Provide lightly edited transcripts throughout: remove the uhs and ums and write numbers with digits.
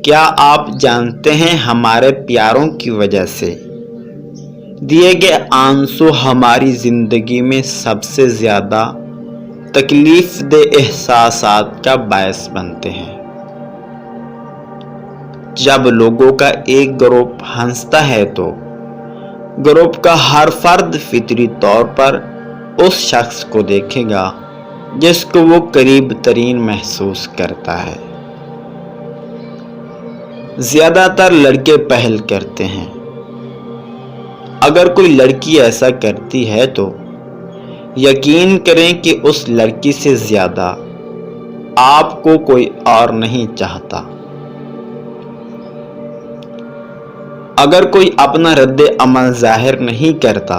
کیا آپ جانتے ہیں ہمارے پیاروں کی وجہ سے دیے گئے آنسو ہماری زندگی میں سب سے زیادہ تکلیف دہ احساسات کا باعث بنتے ہیں۔ جب لوگوں کا ایک گروپ ہنستا ہے تو گروپ کا ہر فرد فطری طور پر اس شخص کو دیکھے گا جس کو وہ قریب ترین محسوس کرتا ہے۔ زیادہ تر لڑکے پہل کرتے ہیں۔ اگر کوئی لڑکی ایسا کرتی ہے تو یقین کریں کہ اس لڑکی سے زیادہ آپ کو کوئی اور نہیں چاہتا۔ اگر کوئی اپنا رد عمل ظاہر نہیں کرتا،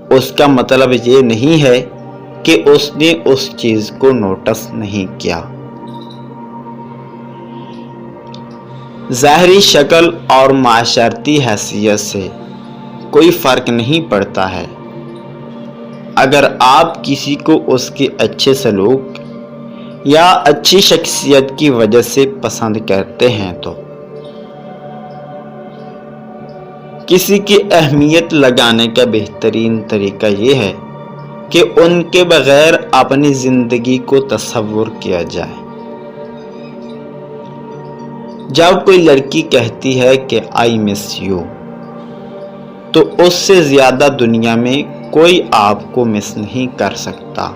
اس کا مطلب یہ نہیں ہے کہ اس نے اس چیز کو نوٹس نہیں کیا۔ ظاہری شکل اور معاشرتی حیثیت سے کوئی فرق نہیں پڑتا ہے۔ اگر آپ کسی کو اس کے اچھے سلوک یا اچھی شخصیت کی وجہ سے پسند کرتے ہیں تو کسی کی اہمیت لگانے کا بہترین طریقہ یہ ہے کہ ان کے بغیر اپنی زندگی کو تصور کیا جائے۔ جب کوئی لڑکی کہتی ہے کہ آئی مس یو، تو اس سے زیادہ دنیا میں کوئی آپ کو مس نہیں کر سکتا۔